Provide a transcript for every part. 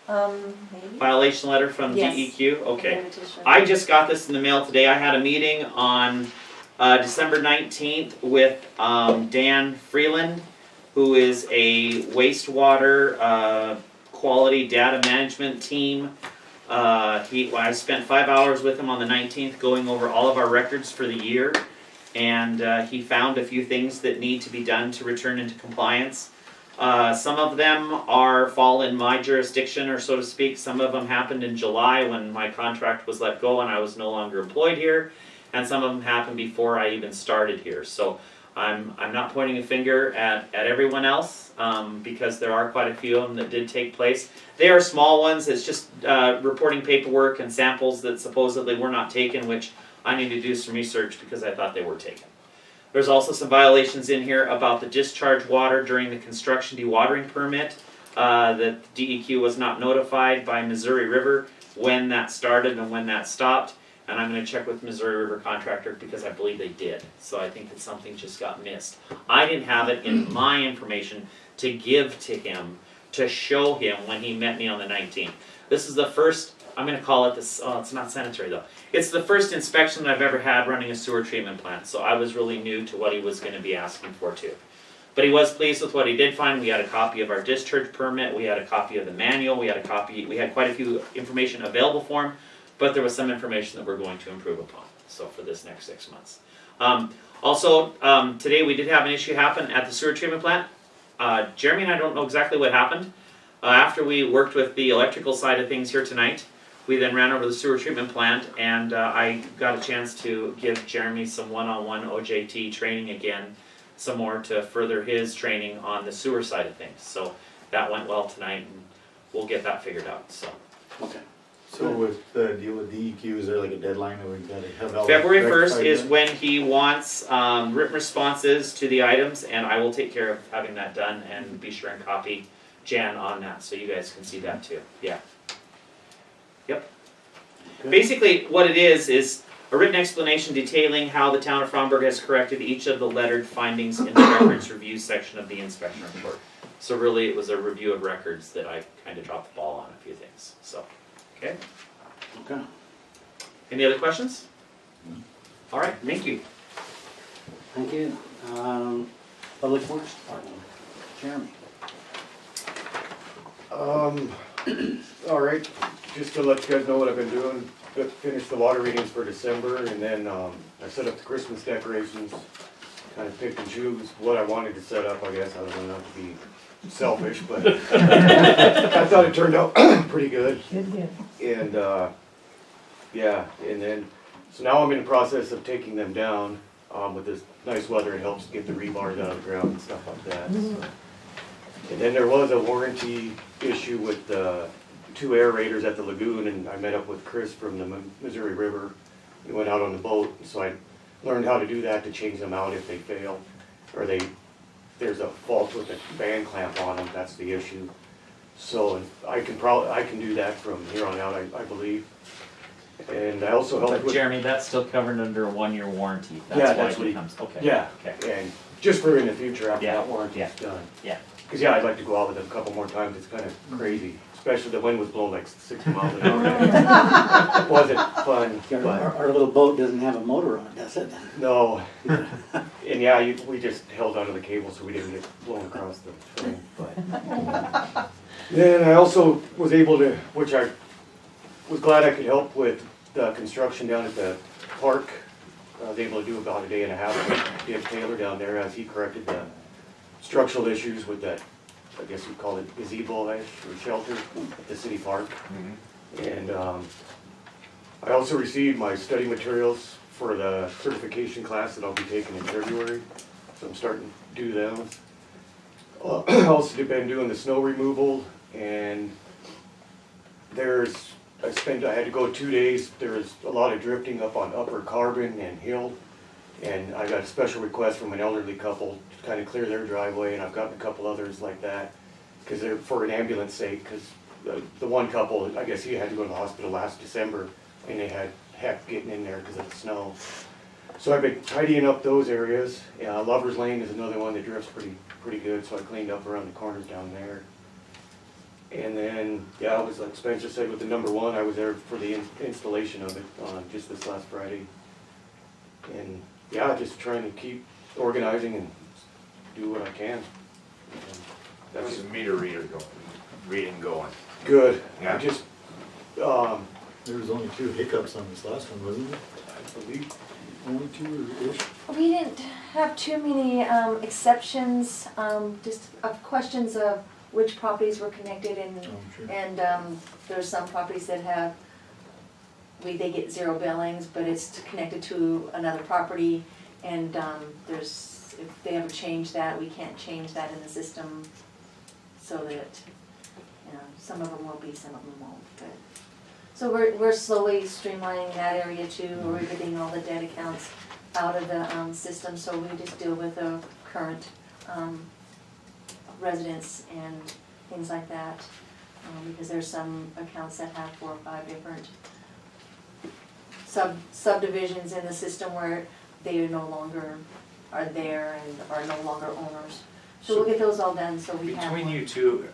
Maybe. Violation letter from Yes. DEQ? Okay. Petition. I just got this in the mail today. I had a meeting on December 19th with Dan Freeland, who is a wastewater quality data management team. I spent 5 hours with him on the 19th going over all of our records for the year, and he found a few things that need to be done to return into compliance. Some of them fall in my jurisdiction, or so to speak. Some of them happened in July when my contract was let go and I was no longer employed here, and some of them happened before I even started here. So I'm not pointing a finger at everyone else, because there are quite a few of them that did take place. They are small ones. It's just reporting paperwork and samples that supposedly were not taken, which I need to do some research because I thought they were taken. There's also some violations in here about the discharge water during the construction dewatering permit, that DEQ was not notified by Missouri River when that started and when that stopped. And I'm going to check with Missouri River contractor because I believe they did. So I think that something just got missed. I didn't have it in my information to give to him, to show him when he met me on the 19th. This is the first, I'm going to call it this, oh, it's not sanitary though. It's the first inspection that I've ever had running a sewer treatment plant. So I was really new to what he was going to be asking for too. But he was pleased with what he did find. We had a copy of our discharge permit. We had a copy of the manual. We had quite a few information available for him. But there was some information that we're going to improve upon, so for this next 6 months. Today we did have an issue happen at the sewer treatment plant. Jeremy and I don't know exactly what happened. After we worked with the electrical side of things here tonight, we then ran over to the sewer treatment plant, and I got a chance to give Jeremy some one-on-one OJT training again, some more to further his training on the sewer side of things. So that went well tonight, and we'll get that figured out. So. Okay. So with the deal with DEQ, is there like a deadline that we've got to have all February that 1st rectified is then? when he wants written responses to the items, and I will take care of having that done and be sure and copy Jan on that so you guys can see that too. Yeah. Yep. Okay. Basically, what it is a written explanation detailing how the town of Fromberg has corrected each of the lettered findings in the records review section of the inspection report. So really, it was a review of records that I kind of dropped the ball on a few things. So. Okay. Okay. Any other questions? All right, thank you. Thank you. Public Works Department, Jeremy. All right, just to let you guys know what I've been doing, finished the water readings for December, and then I set up the Christmas decorations, kind of picked and choose what I wanted to set up, I guess. I don't know, not to be selfish, but I thought it turned out pretty good. And yeah, and then, so now I'm in the process of taking them down. With this nice weather, it helps get the rebars out of the ground and stuff like that. So. And then there was a warranty issue with the 2 aerators at the lagoon, and I met up with Chris from the Missouri River. We went out on the boat, so I learned how to do that to change them out if they fail, or there's a fault with the band clamp on them. That's the issue. So I can do that from here on out, I believe. And I also helped But with. Jeremy, that's still covered under a 1-year warranty. Yeah, That's why that's it what he- becomes, okay. Yeah, Okay. and just for in the future after Yeah, that warranty's yeah, done. yeah. Cause yeah, I'd like to go out with them a couple more times. It's kind of crazy, especially the wind was blowing like 60 miles an hour. It wasn't fun, but Our little boat doesn't have a motor on it, does it? no. And yeah, we just held onto the cable so we didn't get blown across the frame. But then I also was able to, which I was glad I could help with the construction down at the park. I was able to do about a day and a half with Dick Taylor down there as he corrected the structural issues with that, I guess you'd call it gazebo-ish or shelter at the city park. And I also received my study materials for the certification class that I'll be taking in February. So I'm starting to do them. I also been doing the snow removal, and I had to go 2 days. There's a lot of drifting up on Upper Carbon and Hill, and I got a special request from an elderly couple to kind of clear their driveway, and I've gotten a couple others like that, because they're for an ambulance sake, because the one couple, I guess he had to go to the hospital last December, and they had heck getting in there because of the snow. So I've been tidying up those areas. Lover's Lane is another one that drifts pretty good, so I cleaned up around the corners down there. And then, yeah, it was like Spencer said with the number one, I was there for the installation of it, just this last Friday. And, yeah, just trying to keep organizing and do what I can. And That that's was a meter reading going. good. Yeah. I just, There was only 2 hiccups on this last one, wasn't there? I believe, Only 2-ish? We didn't have too many exceptions, just of questions of which properties were connected and, Oh, sure. there's some properties that have, they get 0 billings, but it's connected to another property. And if they ever change that, we can't change that in the system so that, some of them will be, some of them won't, but. So we're slowly streamlining that area too, we're getting all the debt accounts out of the system, so we just deal with the current residents and things like that. Because there's some accounts that have 4 or 5 different subdivisions in the system where they no longer are there and are no longer owners. So we'll get those all done, so we have Between one. you two,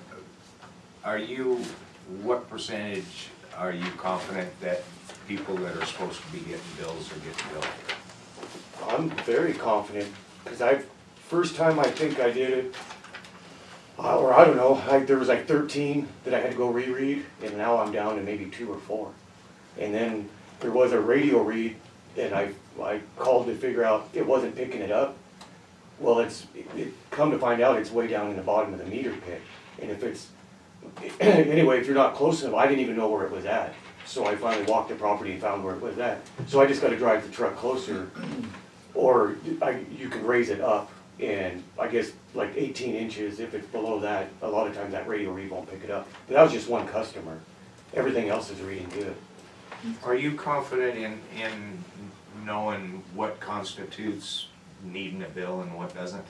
what percentage are you confident that people that are supposed to be getting bills are getting billed? I'm very confident, because first time I think I did it, or I don't know, there was like 13 that I had to go reread, and now I'm down to maybe 2 or 4. And then there was a radio read, and I called to figure out it wasn't picking it up. Well, come to find out it's way down in the bottom of the meter pit. And anyway, if you're not close enough, I didn't even know where it was at. So I finally walked the property and found where it was at. So I just gotta drive the truck closer, or you can raise it up, and I guess like 18 inches, if it's below that, a lot of times that radio read won't pick it up. But that was just one customer. Everything else is reading good. Are you confident in knowing what constitutes needing a bill and what doesn't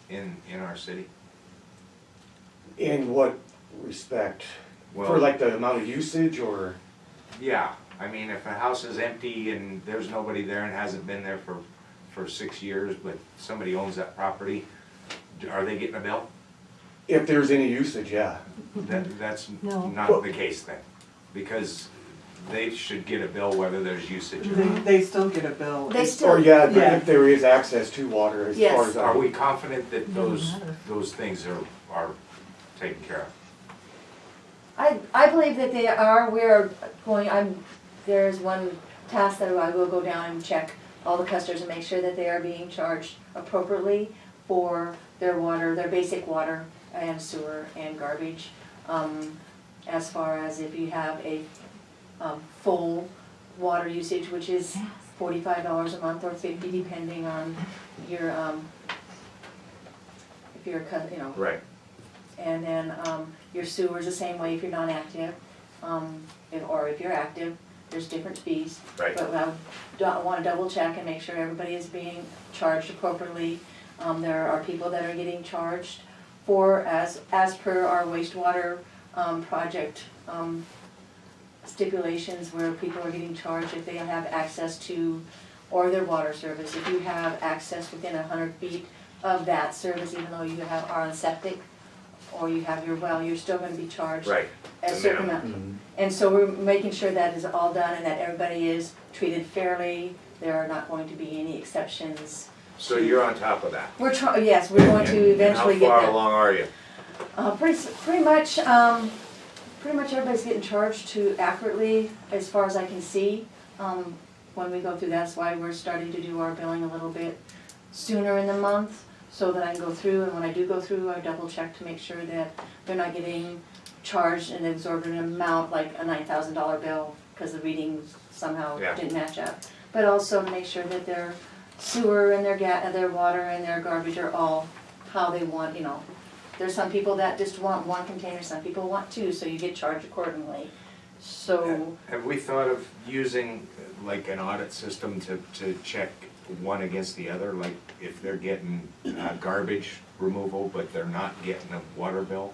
in our city? In what respect? For Well- like the amount of usage, or? Yeah, I mean, if a house is empty and there's nobody there and hasn't been there for 6 years, but somebody owns that property, are they getting a bill? If there's any usage, yeah. That's No. not the case then, because they should get a bill whether there's usage or not. They still get a bill. They Or still, yeah, but Yeah. if there is access to water, as Yes. far as Are we confident that Doesn't those things are taken care of? I believe that they are, there's one task that I will go down and check all the customers and make sure that they are being charged appropriately for their water, their basic water and sewer and garbage. As far as if you have a full water usage, which is $45 a month or $50 depending on your, if you're, Right. And then your sewer's the same way if you're non-active, or if you're active, there's different fees. Right. But I want to double check and make sure everybody is being charged appropriately. There are people that are getting charged for, as per our wastewater project stipulations, where people are getting charged if they have access to, or their water service. If you have access within 100 feet of that service, even though you are on septic, or you have your well, you're still gonna be charged Right. a The certain minimum. amount. And so we're making sure that is all done and that everybody is treated fairly. There are not going to be any exceptions. So you're on top of that? Yes, we're going to eventually get And how far that. along are you? Pretty much everybody's getting charged to accurately, as far as I can see. When we go through, that's why we're starting to do our billing a little bit sooner in the month, so that I can go through, and when I do go through, I double check to make sure that they're not getting charged an exorbitant amount, like a $9,000 bill, because the readings somehow Yeah. didn't match up. But also to make sure that their sewer and their water and their garbage are all how they want, There's some people that just want one container, some people want 2, so you get charged accordingly. So, Have we thought of using like an audit system to check one against the other? Like if they're getting garbage removal, but they're not getting a water bill?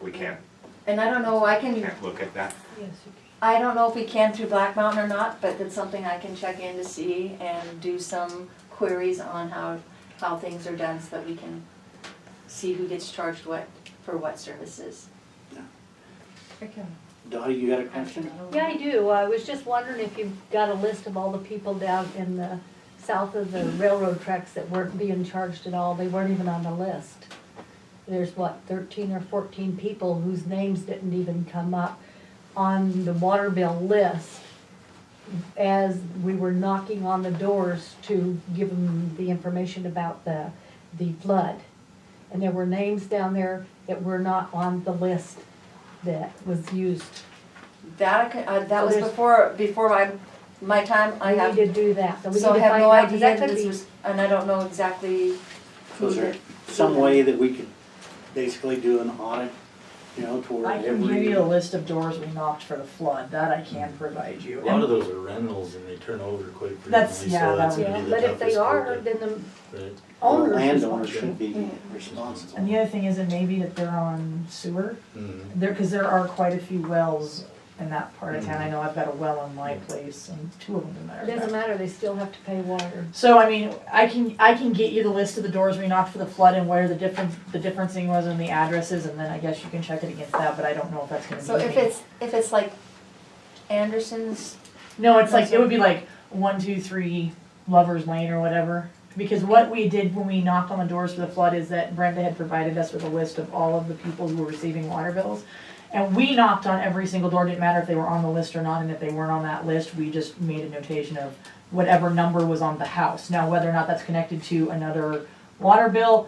We can't and I don't know, can't look at that? I don't know if we can through Black Mountain or not, but that's something I can check in to see and do some queries on how things are done so that we can see who gets charged what. for what services. Dottie, you got a question? Yeah, I do. I was just wondering if you've got a list of all the people down in the south of the railroad tracks that weren't being charged at all. They weren't even on the list. There's what, 13 or 14 people whose names didn't even come up on the water bill list as we were knocking on the doors to give them the information about the flood. And there were names down there that were not on the list that was used. That was there's- before my time. I We have need to do that. So we so I need to have find no out, 'cause idea that that could this be- was, and I don't know exactly who Was there did. some way that we could basically do an audit, you know, to where I can give every, you a list of doors we knocked for the flood, that I can provide you. A lot of those are rentals and they turn over quite That's- frequently, yeah, so that's that gonna Yeah, be the but if they toughest are, part. then the Right. the owners. landowner should be responsible. And the other thing is that maybe that they're on sewer, Mhm. cause there are quite a few wells in that part of town. I know I've got a well in my place and 2 of them in It there. doesn't matter, they still have to pay water. So I mean, I can get you the list of the doors we knocked for the flood and where the differencing was in the addresses, and then I guess you can check it against that, but I don't know if that's gonna be So me. if it's like Anderson's, No, it's like, it would be like 1, 2, 3 Lovers Lane or whatever. Because what we did when we knocked on the doors for the flood is that Brenda had provided us with a list of all of the people who were receiving water bills. And we knocked on every single door, didn't matter if they were on the list or not, and if they weren't on that list, we just made a notation of whatever number was on the house. Now, whether or not that's connected to another water bill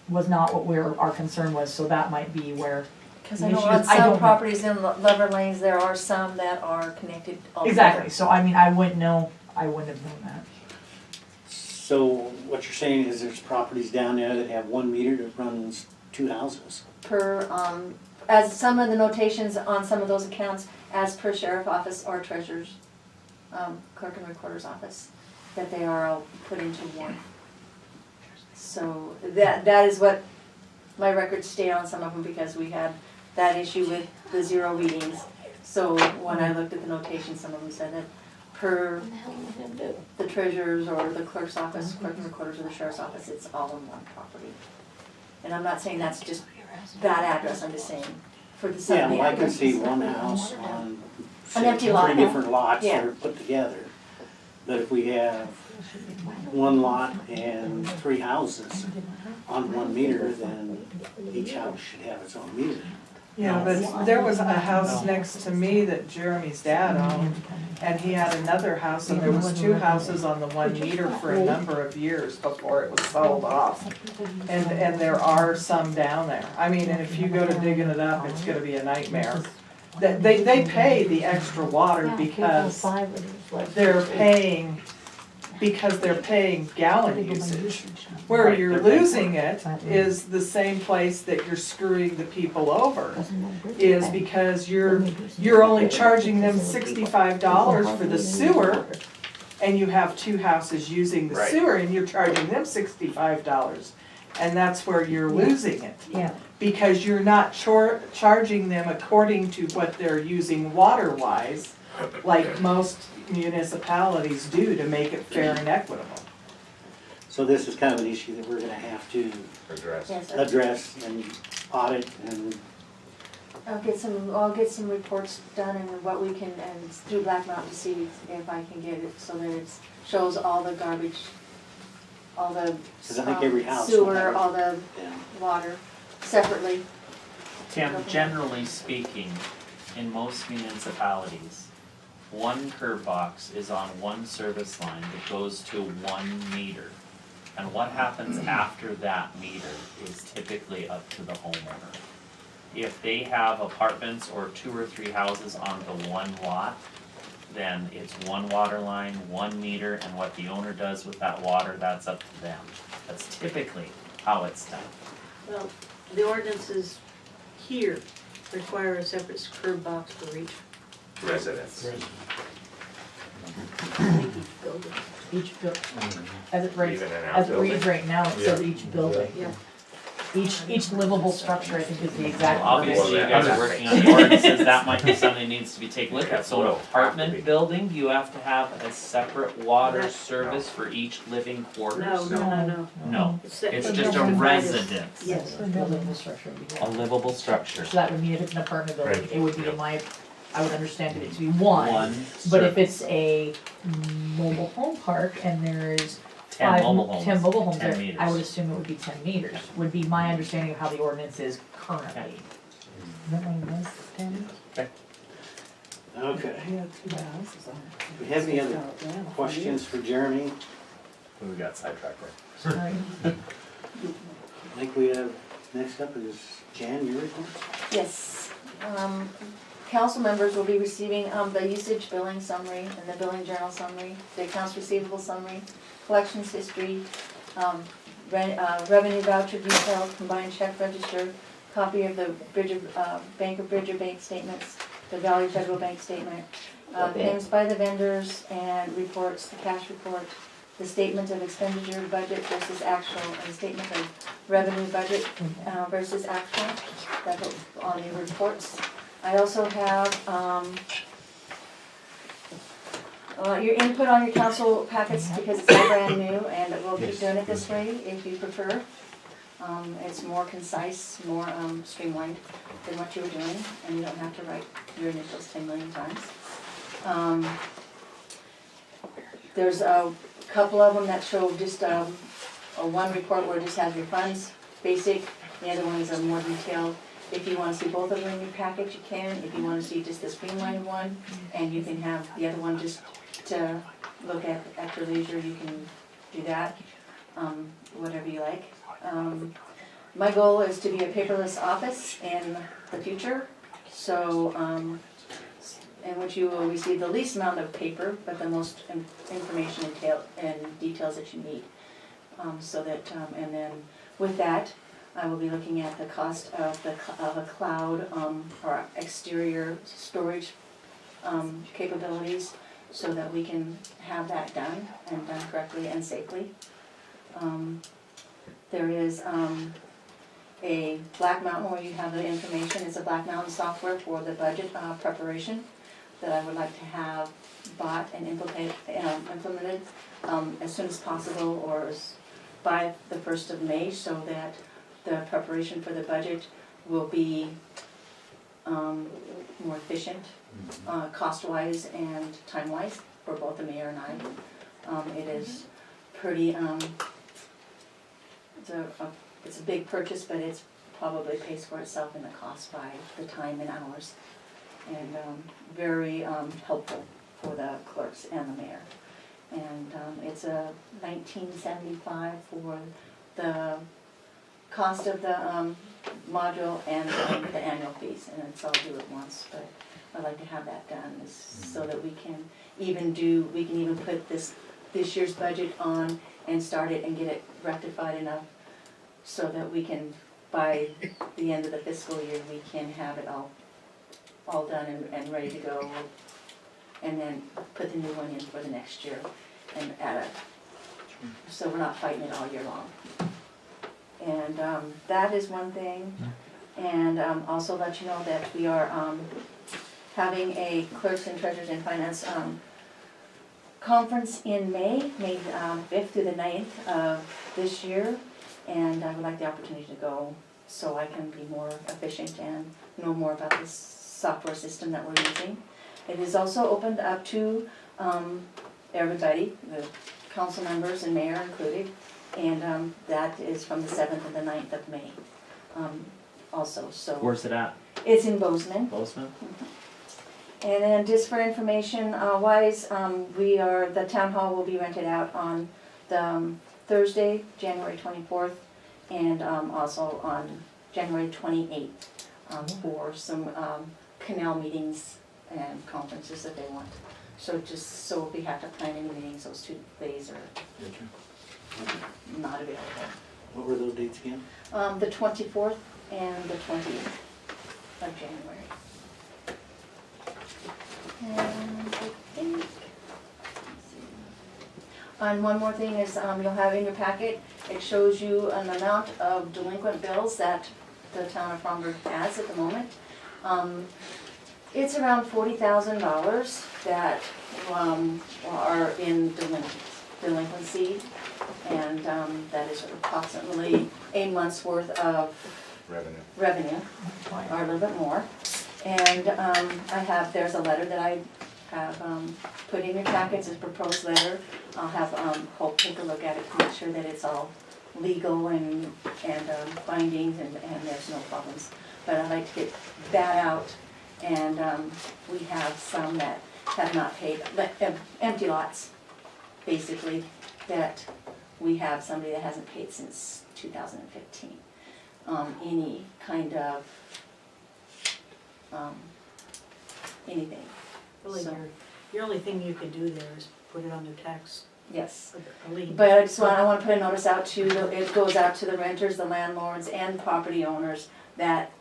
was not what our concern was, so that might be where. because The I know issue on is, I don't some know. properties in Lover Lanes, there are some that are connected altogether. Exactly, so I mean, I wouldn't have known that. So what you're saying is there's properties down there that have 1 meter that runs 2 houses. Per, as some of the notations on some of those accounts, as per sheriff office or treasurer's, clerk and recorder's office, that they are all put into one. So that is what my records state on some of them, because we had that issue with the 0 readings. So when I looked at the notations, some of them said that per the treasurer's or the clerk's office, clerk and recorder's or the sheriff's office, it's all in one property. And I'm not saying that's just that address, I'm just saying for the Yeah, some of the well, I can see addresses. one house on, An say, empty lot. 3 different lots Yeah. that are put together. But if we have 1 lot and 3 houses on 1 meter, then each house should have its own meter. Yeah, but there was a house next to me that Jeremy's dad owned, and he had another house, and there was 2 houses on the 1 meter for a number of years before it was sold off. And there are some down there. I mean, and if you go to digging it up, it's gonna be a nightmare. They pay the extra water because they're paying gallon usage. Where you're losing it is the same place that you're screwing the people over, is because you're only charging them $65 for the sewer, and you have 2 houses using the Right. sewer, and you're charging them $65. And that's where you're losing it. Yeah. Because you're not charging them according to what they're using water-wise, like most municipalities do to make it fair and equitable. So this is kind of an issue that we're gonna have to Address. Yes, address and audit and, I'll get some reports done and what we can, and through Black Mountain to see if I can get it so that it shows all the garbage, all the 'cause I think every house will have sewer, it. all the yeah. water separately. Tim, generally speaking, in most municipalities, 1 curb box is on 1 service line that goes to 1 meter. And what happens after that meter is typically up to the homeowner. If they have apartments or 2 or 3 houses on the 1 lot, then it's 1 water line, 1 meter, and what the owner does with that water, that's up to them. That's typically how it's done. Well, the ordinances here require a separate curb box for each Residents. Each as it reads, Even an as it outbuilding. reads right now, it says each building. Yeah. Each livable structure, I think, is the exact. Obviously, you verbiage. guys are working on the ordinances, that might be something that needs to be taken a look at. So an apartment building, do you have to have a separate water service for each living quarters? No. No, It's just a residence. Yes. A livable structure would be A livable structure. So that would mean if it's an apartment building, Right. it would be in my, I would understand it to be one. One But if service. it's a mobile home park and there's 10 five, mobile homes, 10 mobile homes 10 there, meters. I would assume it would be 10 meters, would be my understanding of how the ordinance is currently. Is that what it was, 10? Okay. He had 2 houses on it. Do we have any other questions for Jeremy? We got sidetracked there. Sorry. I think we have, next up is Jan, your report? Yes. Council members will be receiving the usage billing summary and the billing journal summary, the accounts receivable summary, collections history, revenue voucher detail, combined check register, copy of the Bank of Bridger bank statements, the Valley Federal Bank statement, payments by the vendors and reports, the cash report, the statement of expenditure budget versus actual, and the statement of revenue budget versus actual, that's on the reports. I also have your input on your council packets because it's all brand new and we'll keep doing it this way if you prefer. It's more concise, more streamlined than what you were doing, and you don't have to write your initials 10 million times. There's a couple of them that show just one report where it just has your funds, basic, the other ones are more detailed. If you want to see both of them in your package, you can. If you want to see just the streamlined one, and you can have the other one just to look at your leisure, you can do that, whatever you like. My goal is to be a paperless office in the future, so in which you will receive the least amount of paper, but the most information and details that you need. So that, and then with that, I will be looking at the cost of a cloud or exterior storage capabilities, so that we can have that done and done correctly and safely. There is a Black Mountain where you have the information. It's a Black Mountain software for the budget preparation that I would like to have bought and implemented as soon as possible, or by the 1st of May, so that the preparation for the budget will be more efficient, cost-wise and time-wise for both the mayor and I. It is pretty, it's a big purchase, but it's probably pays for itself in the cost by the time and hours. And very helpful for the clerks and the mayor. And it's a $19.75 for the cost of the module and the annual fees, and it's all due at once, but I'd like to have that done so that we can even put this year's budget on and start it and get it rectified enough so that we can, by the end of the fiscal year, we can have it all done and ready to go, and then put the new one in for the next year and add it, so we're not fighting it all year long. And that is one thing. And also let you know that we are having a clerks and treasurers and finance conference in May 5th through the 9th of this year. And I would like the opportunity to go so I can be more efficient and know more about this software system that we're using. It is also opened up to everybody, the council members and mayor included. And that is from the 7th and the 9th of May also, so. Where's it at? It's in Bozeman. Bozeman? And then just for information wise, the town hall will be rented out on the Thursday, January 24th, and also on January 28th for some canal meetings and conferences that they want. So if we have to plan any meetings, those 2 days are not available. What were those dates again? The 24th and the 20th of January. And I think, and one more thing is you'll have in your packet it shows you an amount of delinquent bills that the town of Fromberg has at the moment. It's around $40,000 that are in delinquency, and that is approximately a month's worth of revenue, or a little bit more. And there's a letter that I have put in your packets, a proposed letter. I'll have Hope take a look at it to make sure that it's all legal and findings and there's no problems. But I'd like to get that out, and we have some that have not paid, but empty lots, basically, that we have somebody that hasn't paid since 2015. Any kind of, anything. Really, So- your only thing you could do there is put it on their tax, Yes. a lien. But I want to put a notice out to, it goes out to the renters, the landlords, and property owners that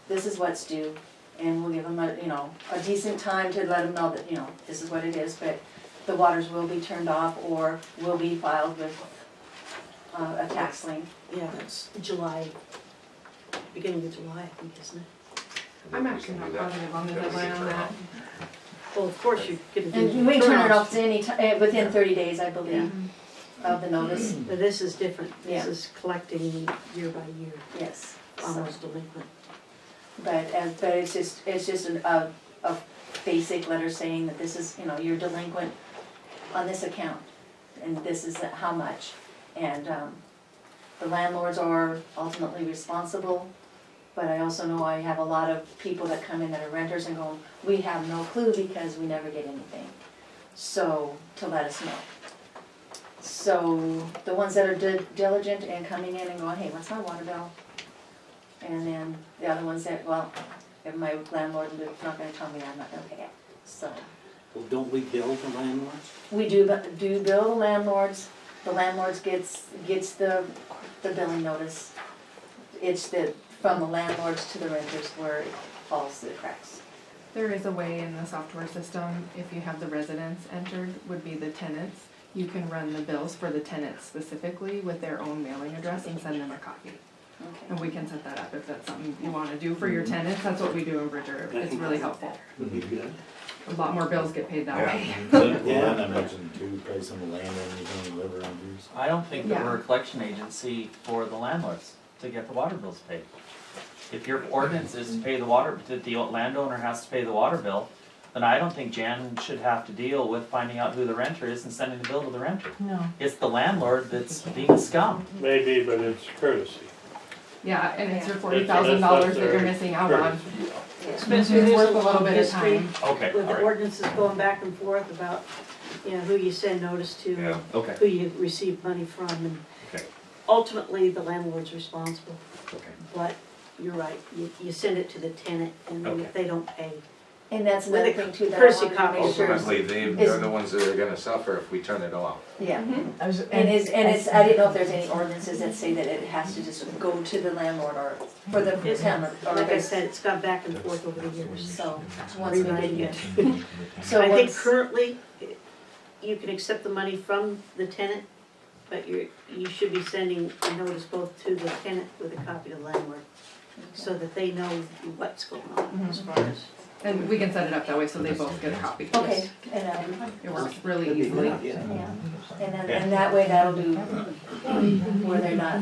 this is what's due. And we'll give them a decent time to let them know that, this is what it is, but the waters will be turned off or will be filed with a tax lien. Yeah, that's July, beginning of July, I think, isn't it? I'm actually not positive on the deadline on that. Well, of course, you could do. And we turn it off to any time, within 30 days, I believe, of the notice. But this is different, this Yeah. is collecting year by year, Yes. So- almost delinquent. But it's just a basic letter saying that this is, you're delinquent on this account, and this is how much. And the landlords are ultimately responsible, but I also know I have a lot of people that come in that are renters and go, we have no clue because we never get anything. So, to let us know. So, the ones that are diligent and coming in and going, hey, what's my water bill? And then the other ones that, well, if my landlord is not gonna tell me, I'm not gonna pay it, so. Well, don't we bill the landlords? We do bill the landlords gets the billing notice. It's from the landlords to the renters where it falls through the cracks. There is a way in the software system, if you have the residents entered, would be the tenants. You can run the bills for the tenants specifically with their own mailing address and send them a copy. Okay. And we can set that up if that's something you wanna do for your tenants, that's what we do in Bridger, it's really helpful. Would be good. A lot more bills get paid that way. Well, then I mentioned too, probably some of the land and you can live around here. So. I don't think that Yeah. we're a collection agency for the landlords to get the water bills paid. If your ordinance is to pay the water, that the landowner has to pay the water bill, then I don't think Jan should have to deal with finding out who the renter is and sending the bill to the renter. No. It's the landlord that's being scum. Maybe, but it's courtesy. Yeah, and it's your $40,000 that you're missing out on. Spencer, It's there's worth a a little long bit of history time. Okay, with the alright. ordinances going back and forth about, who you send notice to, Yeah. Okay, who you receive money from, and okay, ultimately, the landlord's responsible. okay. But you're right, you send it to the tenant, and then Okay. if they don't pay, And that's With another a thing too that I courtesy wanted to copy. make sure. Ultimately, they're the ones that are gonna suffer if we turn it off. Yeah. I was- And I didn't know if there's any ordinances that say that it has to just go to the landlord or for the it's, town or like I said, it's gone back and forth over the years. So, once we Rewriting get it. So I think once, currently, you can accept the money from the tenant, but you should be sending a notice both to the tenant with a copy to the landlord, so that they know what's going on as far as. And we can set it up that way so they both get a copy. okay, and It works really That'd be easily. good, yeah. yeah, and that way that'll do, where they're not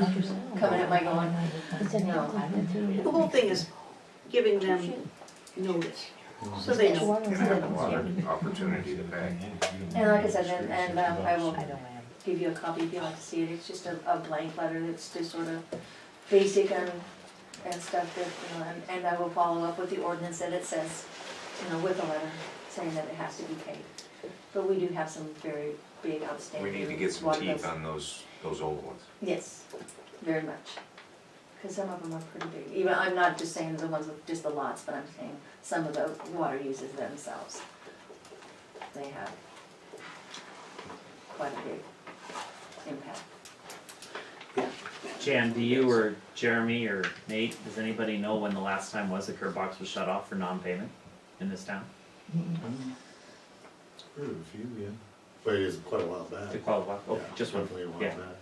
coming at my going, no. The whole thing is giving them notice, so they know. And have a lot of opportunity to pay. And like I said, and I will give you a copy if you like to see it, it's just a blank letter, it's just sort of basic and stuff that, and I will follow up with the ordinance that it says, with a letter saying that it has to be paid. But we do have some very big outstanding. We need to get some water teeth bills. on those old ones. Yes, very much. Cause some of them are pretty big, even, I'm not just saying the ones with just the lots, but I'm saying some of the water users themselves. They have quite a big impact. Jan, do you or Jeremy or Nate, does anybody know when the last time was the curb box was shut off for non-payment in this town? Heard of a few, yeah. But it is quite a while back. To qualify, oh, Yeah, just one, definitely a while yeah. back.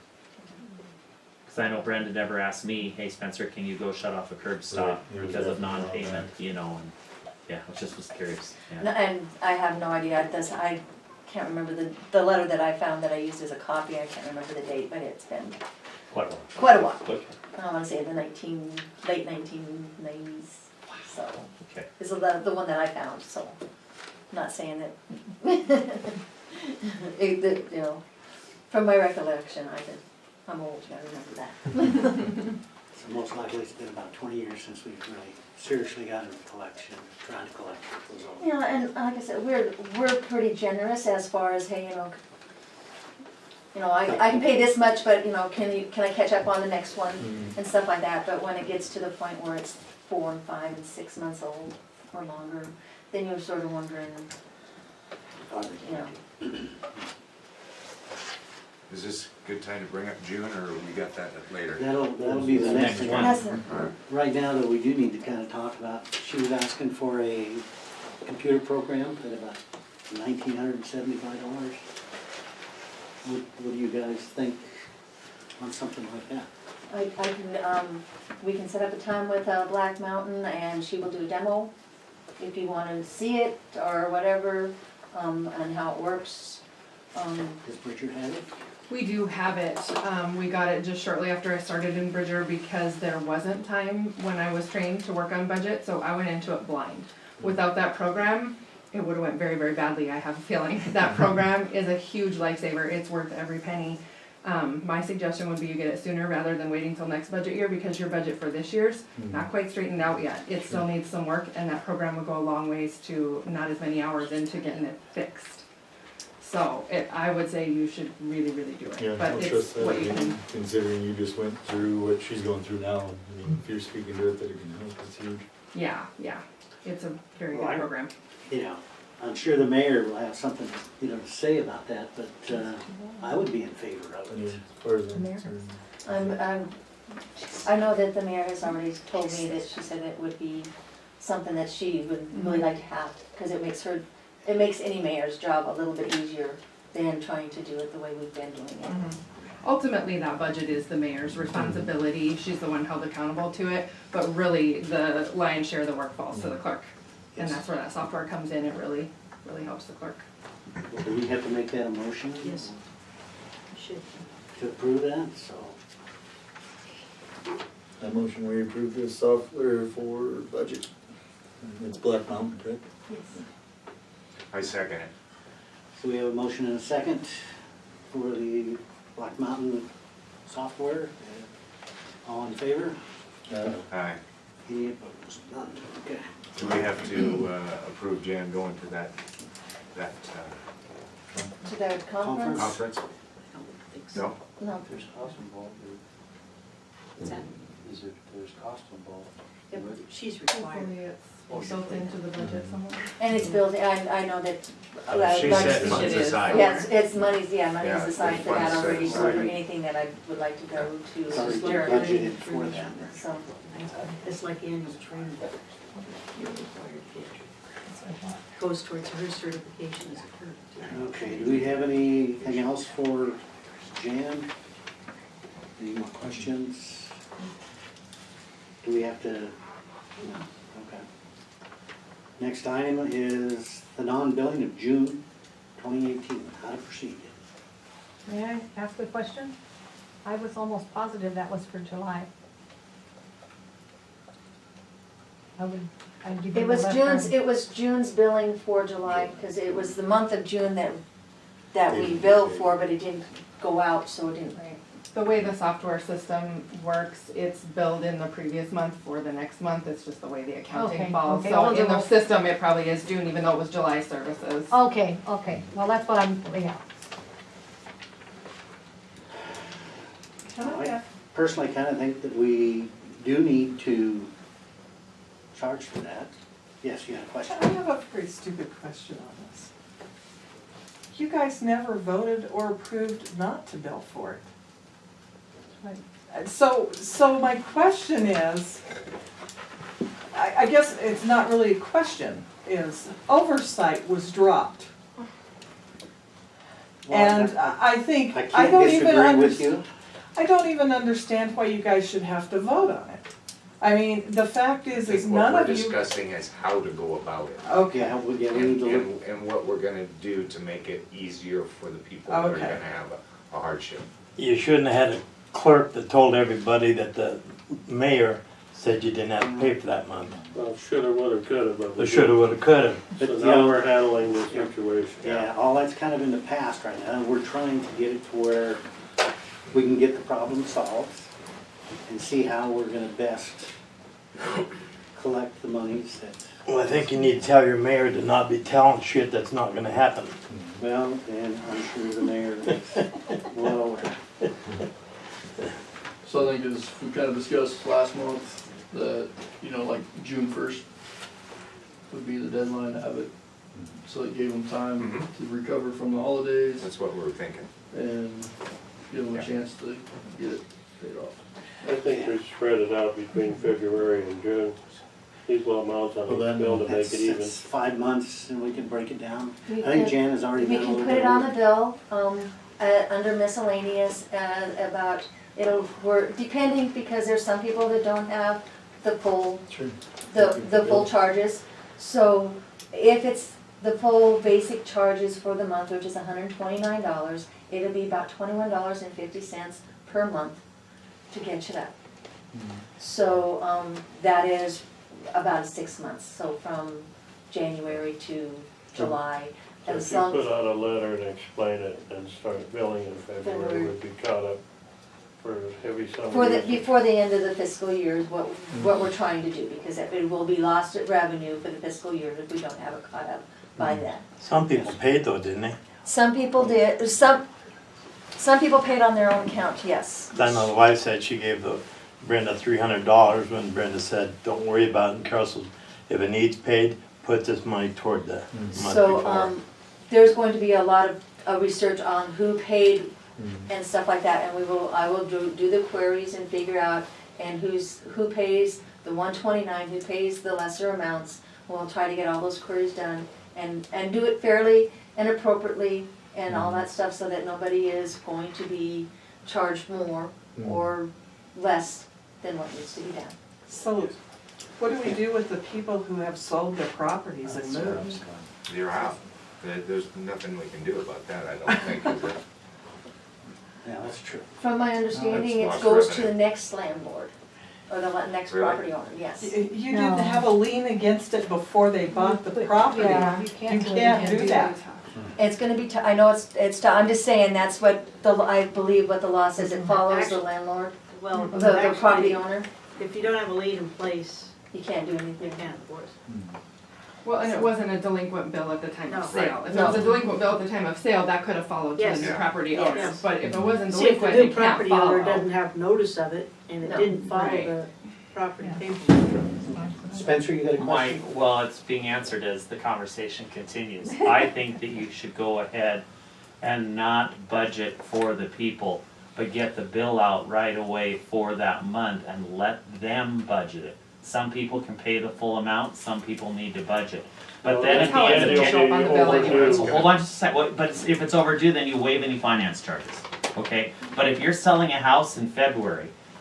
Cause I know Brenda never asked me, hey Spencer, can you go shut off a curb stop Right, because of definitely not non-payment, you know, and, yeah, I was curious, yeah. No, and I have no idea, I can't remember the letter that I found that I used as a copy, I can't remember the date, but it's been Quite a while. quite a while. Okay. I wanna say late 1990s, so. Okay. This is the one that I found, so, I'm not saying that. You know, from my recollection, I'm old, I remember that. So most likely it's been about 20 years since we've really seriously got into collection, trying to collect was all. Yeah, and like I said, we're pretty generous as far as, hey, I can pay this much, but, can I catch up on the next one and stuff like that, but when it gets to the point where it's 4 and 5 and 6 months old or longer, then you're sort of wondering, Is this a good time to bring up June, or we got that later? That'll be the next one. Hasn't- Right now, though, we do need to kind of talk about, she was asking for a computer program at about $1,975. What do you guys think on something like that? I can, we can set up a time with Black Mountain and she will do a demo if you want to see it or whatever, and how it works. Does Bridger have it? We do have it. We got it just shortly after I started in Bridger because there wasn't time when I was trained to work on budget, so I went into it blind. Without that program, it would have went very, very badly, I have a feeling. That program is a huge lifesaver. It's worth every penny. My suggestion would be you get it sooner rather than waiting till next budget year because your budget for this year's not quite straightened out yet. It still needs some work and that program will go a long ways to not as many hours into getting it fixed. So I would say you should really, really do it. Yeah, But I'll it's trust that, what you can. considering you just went through what she's going through now. I mean, if you're speaking to it, that it can help, it's huge. Yeah. It's a very Well, good program. I'm sure the mayor will have something, to say about that, but I would be in favor of I mean, it. as far as I'm concerned. I know that the mayor has already told me that she said it would be something that she would really like to have, because it makes any mayor's job a little bit easier than trying to do it the way we've been doing it. Ultimately, that budget is the mayor's responsibility. She's the one held accountable to it, but really the lion's share of the work falls to the clerk. And Yes. that's where that software comes in. It really, really helps the clerk. Well, do we have to make that a motion? Yes. You should. To approve that, so. That motion, we approve this software for budget. It's Black Mountain, correct? Yes. I second it. So we have a motion and a second for the Black Mountain software. All in favor? Aye. Any opposed? None. Okay. Do we have to approve Jan going to that To their conference? conference? I don't think so. No? No. There's cost involved, What's that? there's cost involved. Yep, she's required. Hopefully it's built into the budget somewhere. And it's built, I know that. She money's- set funds aside. Yes, it's money's Yeah, aside for that funds set already, so aside. for anything that I would like to go to. It's already during- budgeted for that. So, It's like annual training. You're required for. Goes towards her certification as a clerk. Okay, do we have anything else for Jan? Any more questions? Do we have to? No. Okay. Next item is the non-billing of June 2018, how to proceed. May I ask a question? I was almost positive that was for July. I'd give you it was the June's, reference. it was June's billing for July, because it was the month of June that we billed for, but it didn't go out, so it didn't. The way the software system works, it's billed in the previous month for the next month. It's just the way the accounting Okay, falls. okay. So Well, in the well- system, it probably is June, even though it was July services. Okay, well, that's what I'm, yeah. I personally kind of think that we do need to charge for that. Yes, you had a question? I have a pretty stupid question on this. You guys never voted or approved not to bill for it. So my question is, I guess it's not really a question, is oversight was dropped. And I think, I can't don't even disagree with you. I don't even understand why you guys should have to vote on it. I mean, the fact I is think none what of we're you. discussing is how to go about it. Okay, Yeah, we need to look, And what we're gonna do to make it easier for the people that are Okay. gonna have a hardship. You shouldn't have had a clerk that told everybody that the mayor said you didn't have to pay for that month. Well, shoulda, woulda, coulda, but we They shoulda, woulda, coulda. but So you now know, we're handling the situation. yeah, all that's kind of in the past right now. We're trying to get it to where we can get the problem solved and see how we're gonna best collect the monies that, Well, I think you need to tell your mayor to not be telling shit that's not gonna happen. well, and I'm sure the mayor is well aware. So I think as we kind of discussed last month, that, you know, like June 1st would be the deadline to have it. So it gave them time to recover from the holidays That's what we were thinking. and give them a chance to get it paid off. I think we spread it out between February and June, equal amounts on Well, each then bill to make That's, it even. that's 5 months and we can break it down. We I think could- Jan has already We done a can little put bit it of on work. the bill, under miscellaneous, about, it'll work, depending, because there's some people that don't have the full, the full charges. So if it's the full basic charges for the month, which is $129, it'll be about $21.50 per month to get you that. So, that is about 6 months, so from January to July. So And if you some, put out a letter and explain it and start billing in February, we'd be caught up for heavy summer. for the, usage. before the end of the fiscal year is what we're trying to do, because it will be lost revenue for the fiscal year if we don't have it caught up by then. Some people paid though, didn't they? Some people did, some people paid on their own account, yes. I know the wife said she gave Brenda $300 when Brenda said, don't worry about it, and Carol said, if it needs paid, put this money toward the month So, before. there's going to be a lot of research on who paid and stuff like that, and I will do the queries and figure out, and who pays the 129, who pays the lesser amounts. We'll try to get all those queries done, and do it fairly and appropriately, and all that stuff, so that nobody is going to be charged more or less than what needs to be done. So, what do we do with the people who have sold their properties and moved? You're out. There's nothing we can do about that, I don't think, is there? Yeah, that's true. From my understanding, lost it goes to revenue. the next landlord, or the next Really? property owner, yes. You No. didn't have a lien against it before they bought the property. Yeah, You can't do that. It's gonna be, I know it's, I'm just saying, that's what I believe what the law says, it follows the landlord, Well, the property actually, owner, if you don't have a lien in place, you can't do you anything. can't enforce. Well, and it wasn't a delinquent bill at the time of No. sale. If it No. was a delinquent bill at the time of sale, that could have followed to Yes. the new Yeah. property Yes. owner. But if it wasn't See, if the delinquent, new it can't property owner follow. doesn't have notice of it, and it No. didn't follow Right. the property Yeah. paperwork. Spencer, you got a question? Well, it's being answered as the conversation continues. I think that you should go ahead and not budget for the people, but get the bill out right away for that month and let them budget it. Some people can pay the full amount, some people need to budget. But then That's at the how end it's of the gonna show up on the bill anyway. So hold on just a sec, but if it's overdue, then you waive any finance charges, okay? But if you're selling a house in February